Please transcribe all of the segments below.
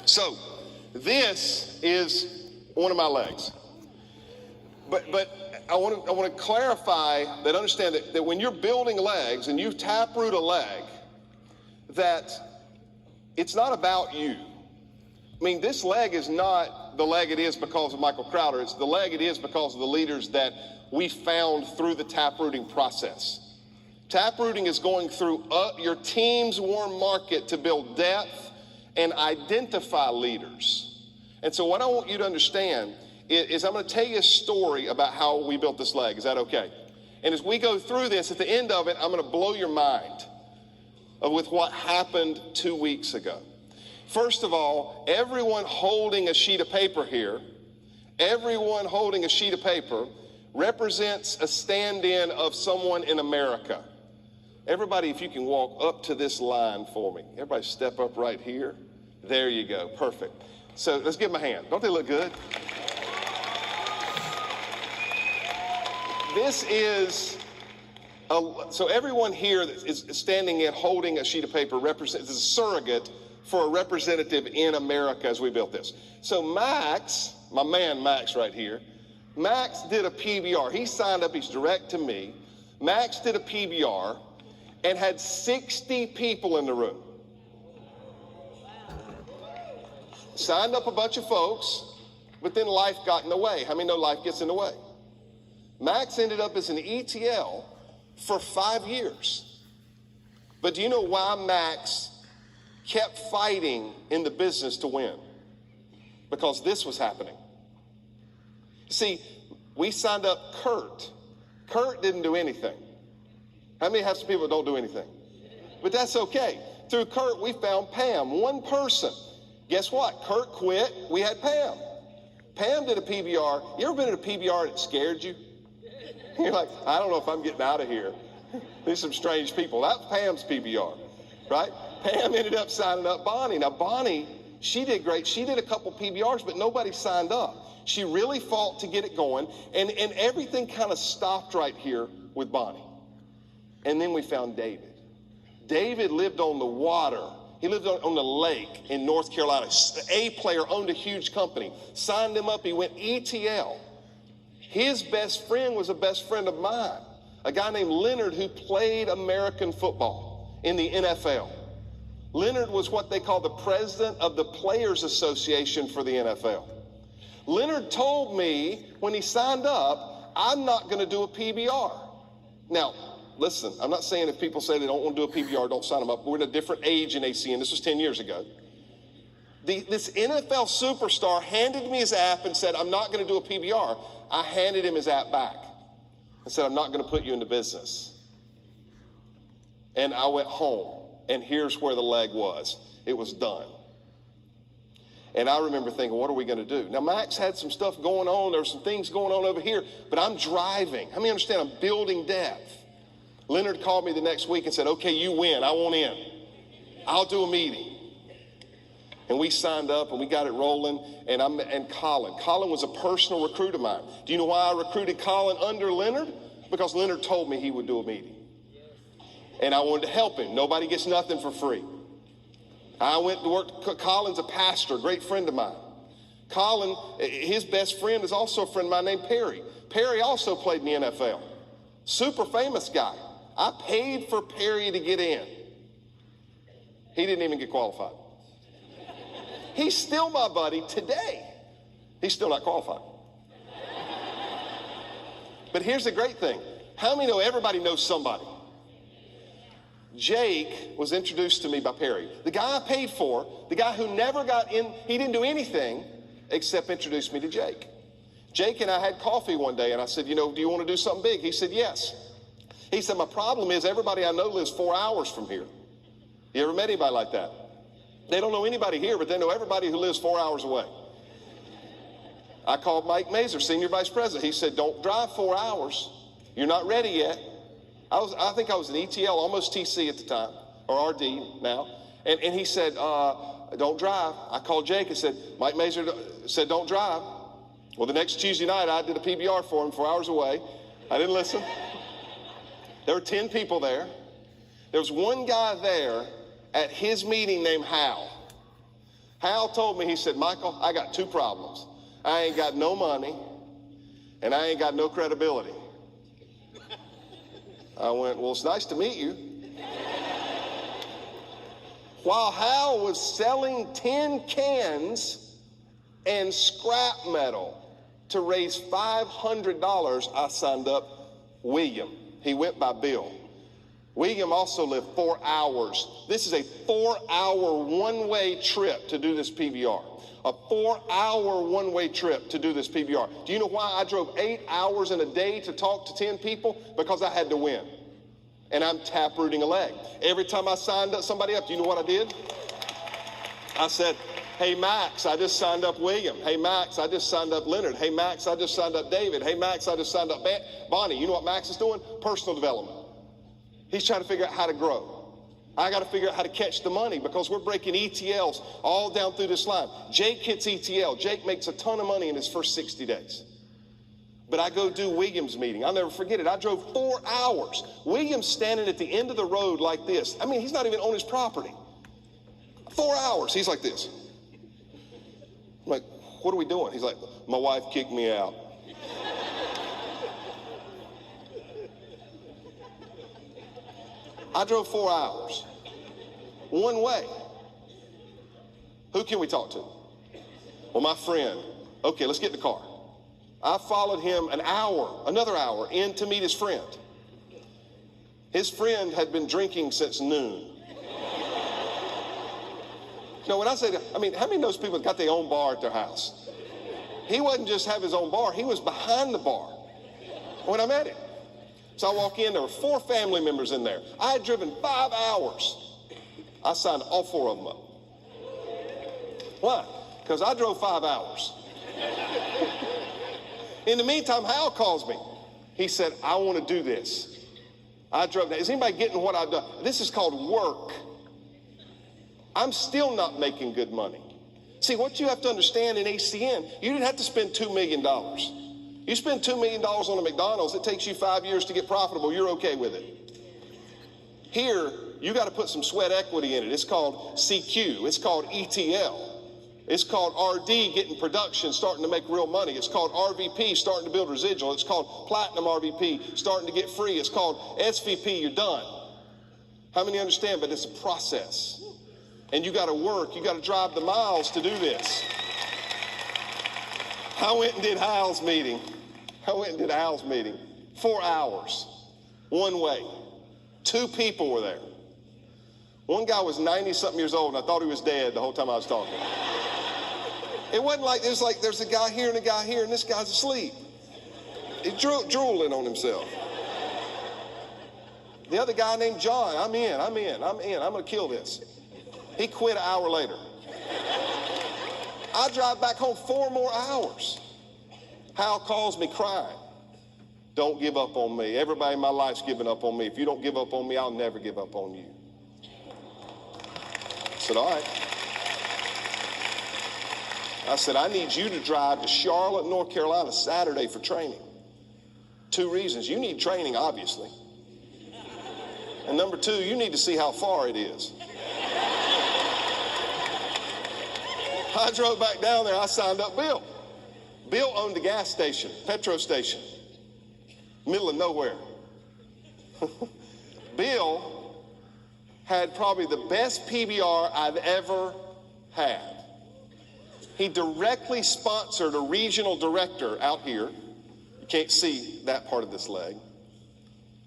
So this is one of my legs. But I want to clarify that, understand that when you're building legs and you taproot a leg, that it's not about you. I mean, this leg is not the leg it is because of Michael Crowder. It's the leg it is because of the leaders that we found through the taprooting process. Taprooting is going through your team's warm market to build depth and identify leaders. And so what I want you to understand is I'm going to tell you a story about how we built this leg. Is that okay? And as we go through this, at the end of it, I'm going to blow your mind with what happened 2 weeks ago. First of all, everyone holding a sheet of paper here, everyone holding a sheet of paper represents a stand-in of someone in America. Everybody, if you can walk up to this line for me. Everybody step up right here. There you go. Perfect. So let's give them a hand. Don't they look good? This is, so everyone here that is standing in holding a sheet of paper represents, is a surrogate for a representative in America as we built this. So Max, my man Max right here, Max did a PBR. He signed up, he's direct to me. Max did a PBR and had 60 people in the room. Signed up a bunch of folks, but then life got in the way. How many know life gets in the way? Max ended up as an ETL for 5 years. But do you know why Max kept fighting in the business to win? Because this was happening. See, we signed up Kurt. Kurt didn't do anything. How many have some people that don't do anything? But that's okay. Through Kurt, we found Pam, one person. Guess what? Kurt quit. We had Pam. Pam did a PBR. You ever been in a PBR that scared you? You're like, I don't know if I'm getting out of here. There's some strange people. That's Pam's PBR, right? Pam ended up signing up Bonnie. Now, Bonnie, she did great. She did a couple PBRs, but nobody signed up. She really fought to get it going, and everything kind of stopped right here with Bonnie. And then we found David. David lived on the water. He lived on the lake in North Carolina. A player, owned a huge company. Signed him up. He went ETL. His best friend was a best friend of mine, a guy named Leonard who played American football in the NFL. Leonard was what they call the president of the Players Association for the NFL. Leonard told me when he signed up, I'm not going to do a PBR. Now, listen, I'm not saying if people say they don't want to do a PBR, don't sign them up. We're in a different age in ACN. This was 10 years ago. This NFL superstar handed me his app and said, I'm not going to do a PBR. I handed him his app back and said, I'm not going to put you into business. And I went home, and here's where the leg was. It was done. And I remember thinking, what are we going to do? Now, Max had some stuff going on. There were some things going on over here, but I'm driving. How many understand I'm building depth? Leonard called me the next week and said, okay, you win. I want in. I'll do a meeting. And we signed up and we got it rolling. And Colin. Colin was a personal recruit of mine. Do you know why I recruited Colin under Leonard? Because Leonard told me he would do a meeting. And I wanted to help him. Nobody gets nothing for free. I went to work. Colin's a pastor, a great friend of mine. Colin, his best friend is also a friend of mine named Perry. Perry also played in the NFL. Super famous guy. I paid for Perry to get in. He didn't even get qualified. He's still my buddy today. He's still not qualified. But here's the great thing. How many know everybody knows somebody? Jake was introduced to me by Perry. The guy I paid for, the guy who never got in, he didn't do anything except introduce me to Jake. Jake and I had coffee one day, and I said, do you want to do something big? He said, yes. He said, my problem is everybody I know lives 4 hours from here. You ever met anybody like that? They don't know anybody here, but they know everybody who lives 4 hours away. I called Mike Mazer, Senior Vice President. He said, don't drive 4 hours. You're not ready yet. I think I was an ETL, almost TC at the time, or RD now. And he said, don't drive. I called Jake and said, Mike Mazer said, don't drive. Well, the next Tuesday night, I did a PBR for him 4 hours away. I didn't listen. There were 10 people there. There was one guy there at his meeting named Hal. Hal told me, he said, Michael, I got two problems. I ain't got no money, and I ain't got no credibility. I went, well, it's nice to meet you. While Hal was selling tin cans and scrap metal to raise $500, I signed up William. He went by Bill. William also lived 4 hours. This is a 4-hour one-way trip to do this PBR. A 4-hour one-way trip to do this PBR. Do you know why I drove 8 hours in a day to talk to 10 people? Because I had to win. And I'm taprooting a leg. Every time I signed up somebody up, do you know what I did? I said, hey, Max, I just signed up William. Hey, Max, I just signed up Leonard. Hey, Max, I just signed up David. Hey, Max, I just signed up Bonnie. You know what Max is doing? Personal development. He's trying to figure out how to grow. I got to figure out how to catch the money because we're breaking ETLs all down through this line. Jake hits ETL. Jake makes a ton of money in his first 60 days. But I go do William's meeting. I'll never forget it. I drove 4 hours. William's standing at the end of the road like this. I mean, he's not even on his property. 4 hours. He's like this. I'm like, what are we doing? He's like, my wife kicked me out. I drove 4 hours. One way. Who can we talk to? Well, my friend. Okay, let's get in the car. I followed him another hour in to meet his friend. His friend had been drinking since noon. No, when I say that, I mean, how many of those people got their own bar at their house? He wasn't just have his own bar, he was behind the bar when I met him. So I walk in, there were 4 family members in there. I had driven 5 hours. I signed all 4 of them up. Why? Because I drove 5 hours. In the meantime, Hal calls me. He said, I want to do this. I drove that. Is anybody getting what I've done? This is called work. I'm still not making good money. See, what you have to understand in ACN, you didn't have to spend $2 million. You spend $2 million on a McDonald's, it takes you 5 years to get profitable. You're okay with it. Here, you got to put some sweat equity in it. It's called CQ. It's called ETL. It's called RD, getting production, starting to make real money. It's called RVP, starting to build residual. It's called Platinum RVP, starting to get free. It's called SVP, you're done. How many understand? But it's a process. And you got to work. You got to drive the miles to do this. I went and did Hal's meeting. 4 hours. One way. 2 people were there. One guy was 90-something years old, and I thought he was dead the whole time I was talking. It wasn't like there's a guy here and a guy here, and this guy's asleep. He's drooling on himself. The other guy named John, I'm in. I'm going to kill this. He quit an hour later. I drive back home 4 more hours. Hal calls me crying. Don't give up on me. Everybody in my life's giving up on me. If you don't give up on me, I'll never give up on you. I said, all right. I said, I need you to drive to Charlotte, North Carolina, Saturday for training. 2 reasons. You need training, obviously. And number 2, you need to see how far it is. I drove back down there. I signed up Bill. Bill owned a gas station, petrol station, middle of nowhere. Bill had probably the best PBR I've ever had. He directly sponsored a regional director out here. You can't see that part of this leg,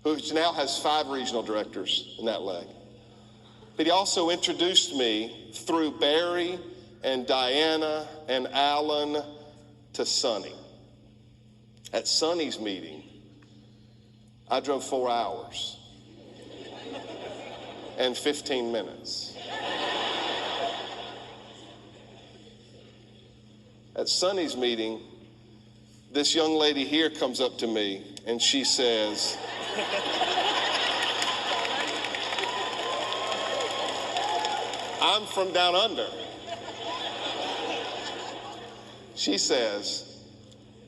who now has 5 regional directors in that leg. But he also introduced me through Barry and Diana and Alan to Sonny. At Sonny's meeting, I drove 4 hours and 15 minutes. At Sonny's meeting, this young lady here comes up to me and she says, I'm from down under. She says,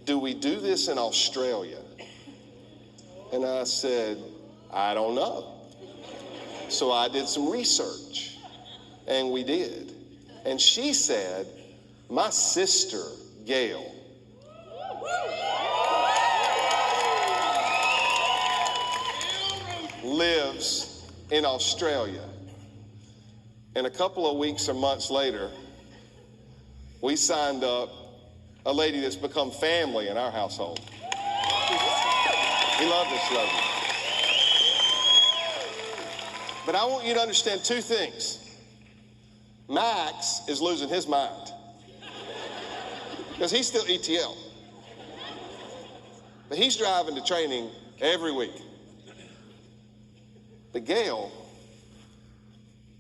do we do this in Australia? And I said, I don't know. So I did some research, and we did. And she said, my sister, Gail, lives in Australia. And a couple of weeks or months later, we signed up a lady that's become family in our household. We love this lady. But I want you to understand two things. Max is losing his mind because he's still ETL. But he's driving to training every week. But Gail,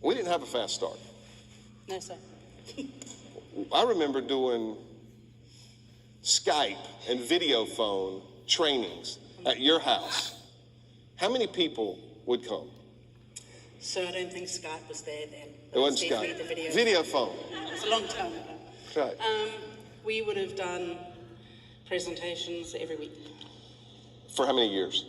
we didn't have a fast start. No, sir. I remember doing Skype and video phone trainings at your house. How many people would come? So I don't think Skype was there then. It wasn't definitely Skype. the video. Video phone. It's a long time ago. Right. We would have done presentations every week. For how many years?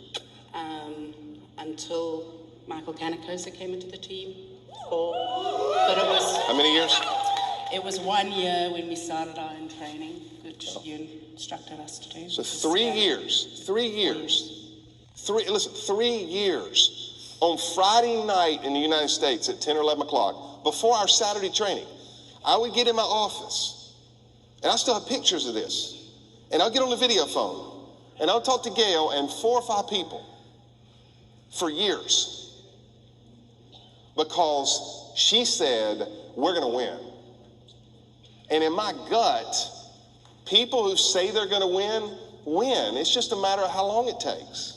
Until Michael Canacosa came into the team. But it was... How many years? It was 1 year when we started our own training, which you instructed us to do. So 3 years. 3 years. 3 years. On Friday night in the United States at 10 or 11 o'clock, before our Saturday training, I would get in my office, and I still have pictures of this, and I'll get on the video phone, and I'll talk to Gail and 4 or 5 people for years because she said, we're going to win. And in my gut, people who say they're going to win. It's just a matter of how long it takes.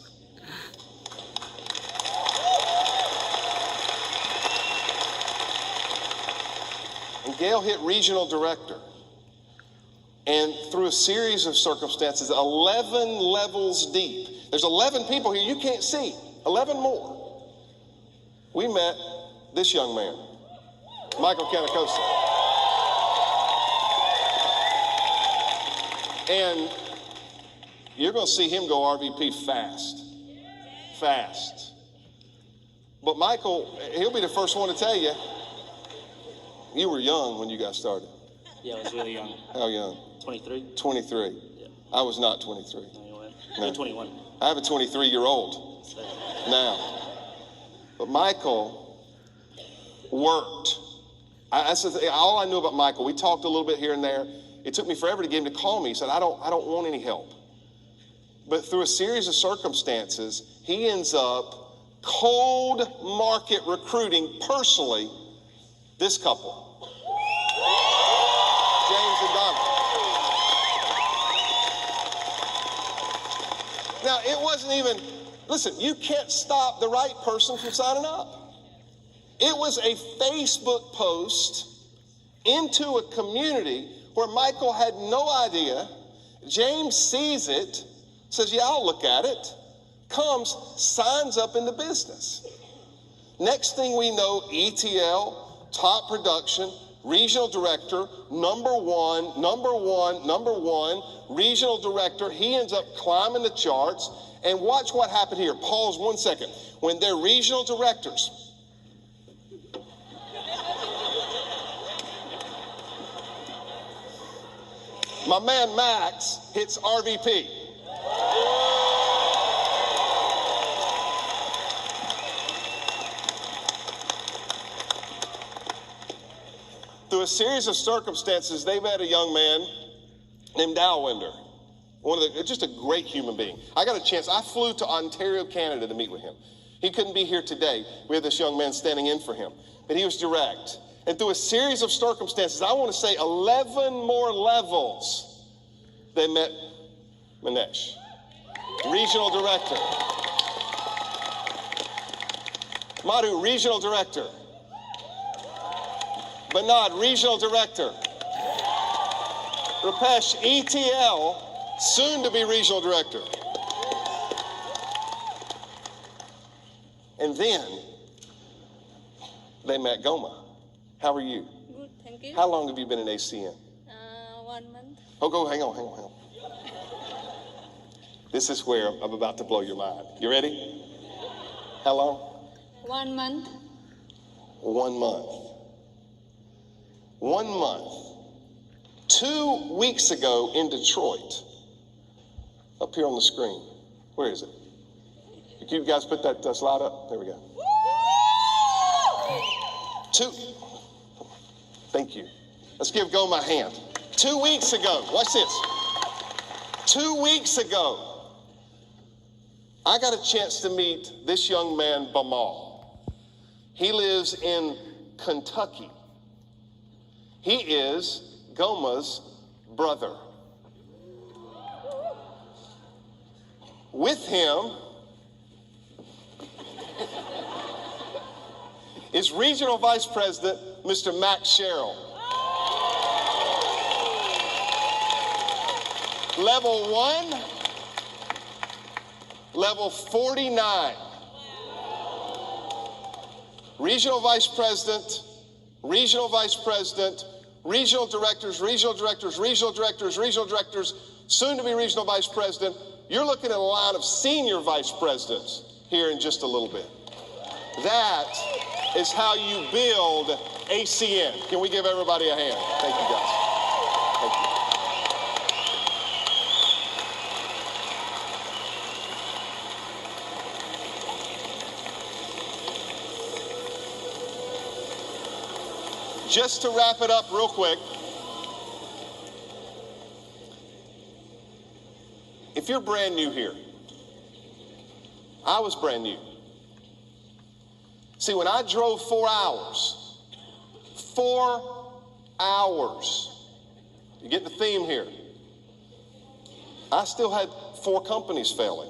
And Gail hit regional director. And through a series of circumstances, 11 levels deep, there's 11 people here you can't see, 11 more. We met this young man, Michael Canacosa. And you're going to see him go RVP fast. But Michael, he'll be the first one to tell you, you were young when you got started. Yeah, I was really young. How young? 23. 23. Yeah. I was not 23. No, you weren't. No. You're 21. I have a 23-year-old So, now. But Michael worked. That's the thing. All I knew about Michael, we talked a little bit here and there. It took me forever to get him to call me. He said, I don't want any help. But through a series of circumstances, he ends up cold market recruiting personally this couple, James and Donna. Now, it wasn't even, listen, you can't stop the right person from signing up. It was a Facebook post into a community where Michael had no idea. James sees it, says, yeah, I'll look at it, comes, signs up in the business. Next thing we know, ETL, top production, regional director, number one, regional director. He ends up climbing the charts. And watch what happened here. Pause 1 second. When they're regional directors, my man Max hits RVP. Through a series of circumstances, they met a young man named Dalwinder. Just a great human being. I got a chance. I flew to Ontario, Canada to meet with him. He couldn't be here today. We had this young man standing in for him. But he was direct. And through a series of circumstances, I want to say 11 more levels, they met Manesh, regional director. Madhu, regional director. Bernard, regional director. Rupesh, ETL, soon to be regional director. And then they met Goma. How are you? Good, thank you. How long have you been in ACN? 1 month. Oh, hang on. This is where I'm about to blow your mind. You ready? How long? 1 month. 1 month. 1 month. 2 weeks ago in Detroit, up here on the screen. Where is it? Can you guys put that slide up? There we go. Thank you. Let's give Goma a hand. 2 weeks ago, watch this. 2 weeks ago, I got a chance to meet this young man, Bamal. He lives in Kentucky. He is Goma's brother. With him is Regional Vice President, Mr. Max Sherrill. Level 1, level 49. Regional Vice President, Regional Vice President, Regional Directors, Regional Directors, Regional Directors, Regional Directors, soon to be Regional Vice President. You're looking at a line of Senior Vice Presidents here in just a little bit. That is how you build ACN. Can we give everybody a hand? Thank you, guys. Thank you. Just to wrap it up real quick, if you're brand new here, I was brand new. See, when I drove 4 hours, you get the theme here. I still had 4 companies failing.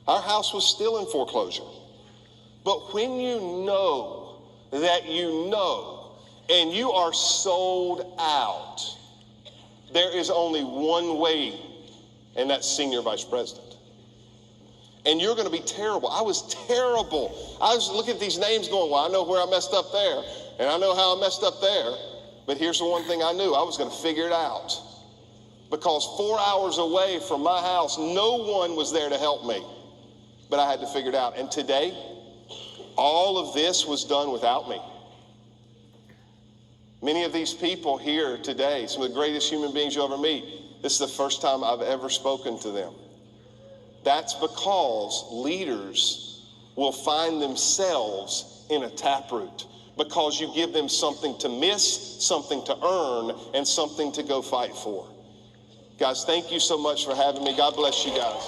Our house was still in foreclosure. But when you know that you know, and you are sold out, there is only one way, and that's Senior Vice President. And you're going to be terrible. I was terrible. I was looking at these names going, well, I know where I messed up there, and I know how I messed up there. But here's the one thing I knew. I was going to figure it out. Because 4 hours away from my house, no one was there to help me. But I had to figure it out. And today, all of this was done without me. Many of these people here today, some of the greatest human beings you'll ever meet, this is the first time I've ever spoken to them. That's because leaders will find themselves in a taproot because you give them something to miss, something to earn, and something to go fight for. Guys, thank you so much for having me. God bless you guys.